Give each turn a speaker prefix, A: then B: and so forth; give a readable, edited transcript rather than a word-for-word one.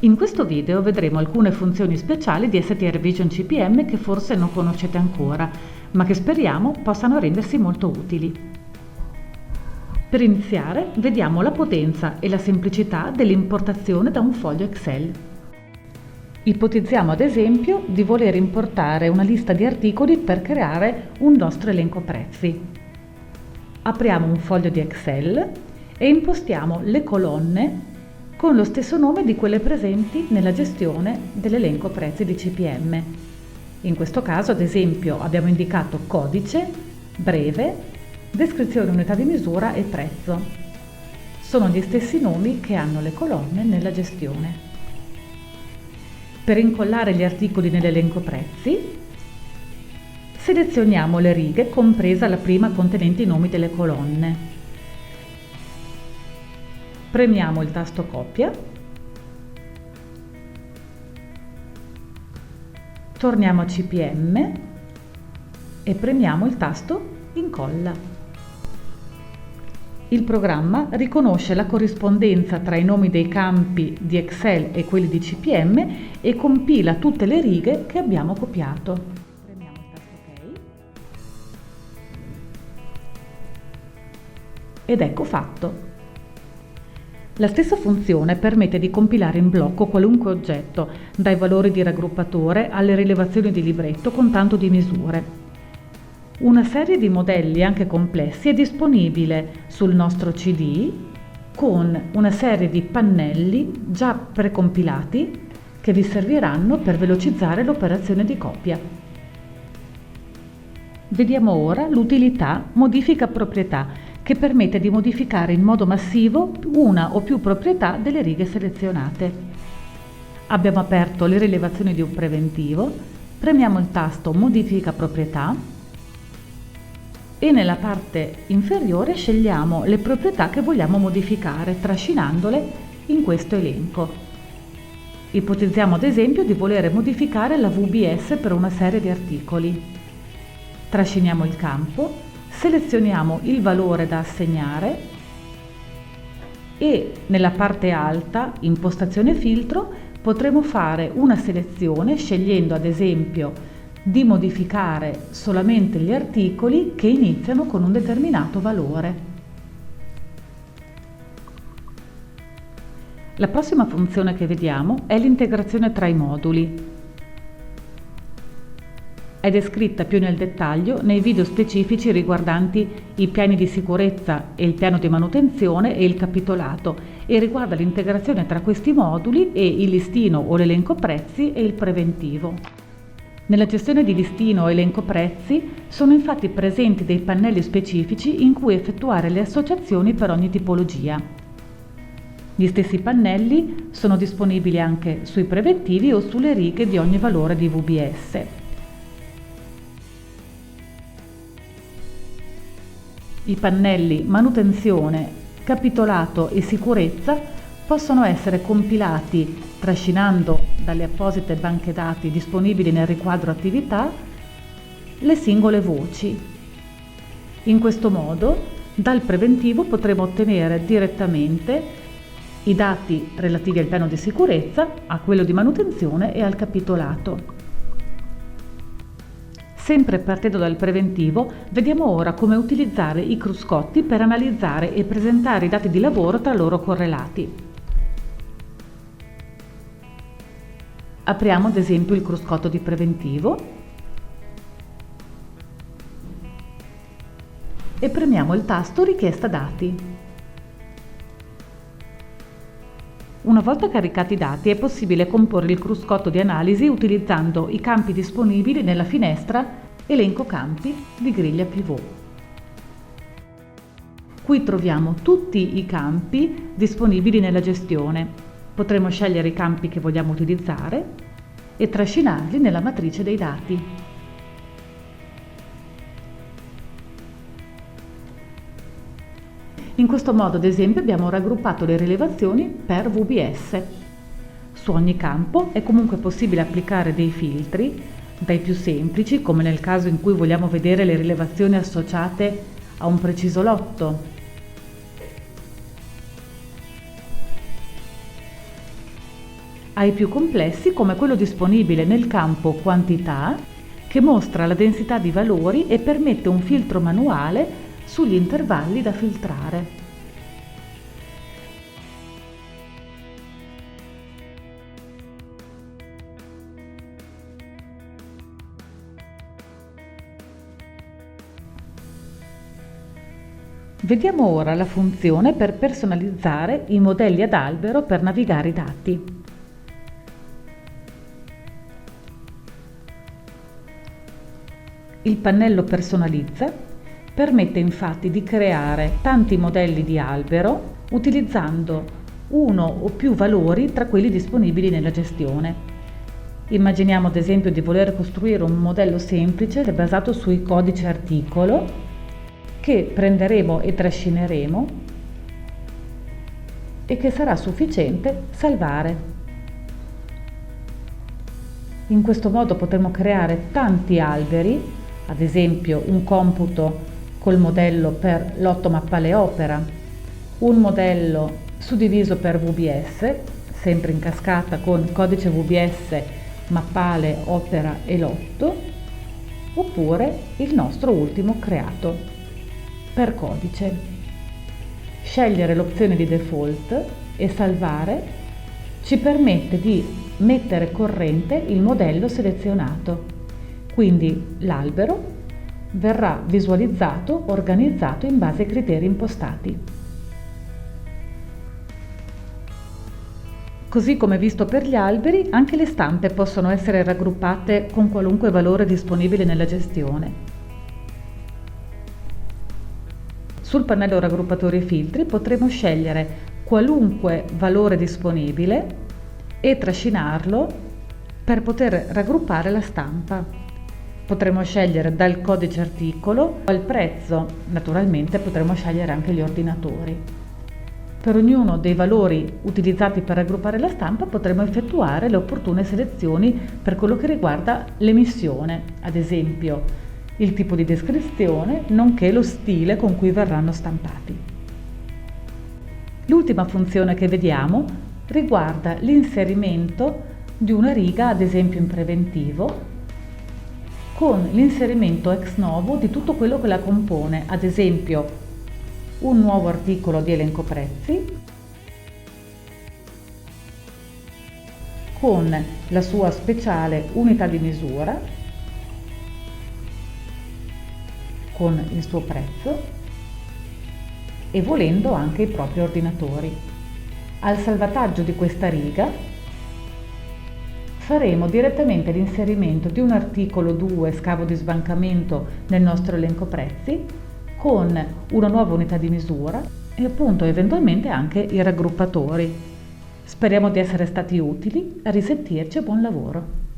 A: In questo video vedremo alcune funzioni speciali di STR Vision CPM che forse non conoscete ancora, ma che speriamo possano rendersi molto utili. Per iniziare, vediamo la potenza e la semplicità dell'importazione da un foglio Excel. Ipotizziamo ad esempio di voler importare una lista di articoli per creare un nostro elenco prezzi. Apriamo un foglio di Excel e impostiamo le colonne con lo stesso nome di quelle presenti nella gestione dell'elenco prezzi di CPM. In questo caso, ad esempio, abbiamo indicato codice, breve, descrizione unità di misura e prezzo. Sono gli stessi nomi che hanno le colonne nella gestione. Per incollare gli articoli nell'elenco prezzi, selezioniamo le righe, compresa la prima contenente i nomi delle colonne. Premiamo il tasto copia, torniamo a CPM e premiamo il tasto incolla. Il programma riconosce la corrispondenza tra i nomi dei campi di Excel e quelli di CPM e compila tutte le righe che abbiamo copiato. Premiamo il tasto OK ed ecco fatto. La stessa funzione permette di compilare in blocco qualunque oggetto, dai valori di raggruppatore alle rilevazioni di libretto con tanto di misure. Una serie di modelli anche complessi è disponibile sul nostro CD con una serie di pannelli già precompilati che vi serviranno per velocizzare l'operazione di copia. Vediamo ora l'utilità modifica proprietà, che permette di modificare in modo massivo una o più proprietà delle righe selezionate. Abbiamo aperto le rilevazioni di un preventivo, premiamo il tasto Modifica proprietà e nella parte inferiore scegliamo le proprietà che vogliamo modificare, trascinandole in questo elenco. Ipotizziamo ad esempio di voler modificare la VBS per una serie di articoli. Trasciniamo il campo, selezioniamo il valore da assegnare e nella parte alta, impostazione filtro, potremo fare una selezione scegliendo ad esempio di modificare solamente gli articoli che iniziano con un determinato valore. La prossima funzione che vediamo è l'integrazione tra i moduli. È descritta più nel dettaglio nei video specifici riguardanti i piani di sicurezza e il piano di manutenzione e il capitolato e riguarda l'integrazione tra questi moduli e il listino o l'elenco prezzi e il preventivo. Nella gestione di listino o elenco prezzi sono infatti presenti dei pannelli specifici in cui effettuare le associazioni per ogni tipologia. Gli stessi pannelli sono disponibili anche sui preventivi o sulle righe di ogni valore di VBS. I pannelli manutenzione, capitolato e sicurezza possono essere compilati trascinando dalle apposite banche dati disponibili nel riquadro attività le singole voci. In questo modo dal preventivo potremo ottenere direttamente i dati relativi al piano di sicurezza, a quello di manutenzione e al capitolato. Sempre partendo dal preventivo, vediamo ora come utilizzare i cruscotti per analizzare e presentare i dati di lavoro tra loro correlati. Apriamo ad esempio il cruscotto di preventivo e premiamo il tasto Richiesta dati. Una volta caricati i dati è possibile comporre il cruscotto di analisi utilizzando i campi disponibili nella finestra Elenco campi di griglia pivot. Qui troviamo tutti i campi disponibili nella gestione. Potremo scegliere i campi che vogliamo utilizzare e trascinarli nella matrice dei dati. In questo modo, ad esempio, abbiamo raggruppato le rilevazioni per VBS. Su ogni campo è comunque possibile applicare dei filtri, dai più semplici, come nel caso in cui vogliamo vedere le rilevazioni associate a un preciso lotto, ai più complessi come quello disponibile nel campo quantità, che mostra la densità di valori e permette un filtro manuale sugli intervalli da filtrare. Vediamo ora la funzione per personalizzare i modelli ad albero per navigare i dati. Il pannello Personalizza permette infatti di creare tanti modelli di albero utilizzando uno o più valori tra quelli disponibili nella gestione. Immaginiamo ad esempio di voler costruire un modello semplice basato sui codici articolo che prenderemo e trascineremo e che sarà sufficiente salvare. In questo modo potremo creare tanti alberi, ad esempio un computo col modello per lotto mappale opera, un modello suddiviso per VBS, sempre in cascata con codice VBS, mappale, opera e lotto, oppure il nostro ultimo creato per codice. Scegliere l'opzione di default e salvare ci permette di mettere corrente il modello selezionato, quindi l'albero verrà visualizzato, organizzato in base ai criteri impostati. Così come visto per gli alberi, anche le stampe possono essere raggruppate con qualunque valore disponibile nella gestione. Sul pannello raggruppatori e filtri potremo scegliere qualunque valore disponibile e trascinarlo per poter raggruppare la stampa. Potremo scegliere dal codice articolo al prezzo, naturalmente potremo scegliere anche gli ordinatori. Per ognuno dei valori utilizzati per raggruppare la stampa potremo effettuare le opportune selezioni per quello che riguarda l'emissione, ad esempio il tipo di descrizione, nonché lo stile con cui verranno stampati. L'ultima funzione che vediamo riguarda l'inserimento di una riga, ad esempio in preventivo, con l'inserimento ex novo di tutto quello che la compone, ad esempio un nuovo articolo di elenco prezzi, con la sua speciale unità di misura, con il suo prezzo e volendo anche i propri ordinatori. Al salvataggio di questa riga faremo direttamente l'inserimento di un articolo 2 scavo di sbancamento nel nostro elenco prezzi con una nuova unità di misura e appunto eventualmente anche i raggruppatori. Speriamo di essere stati utili, a risentirci e buon lavoro!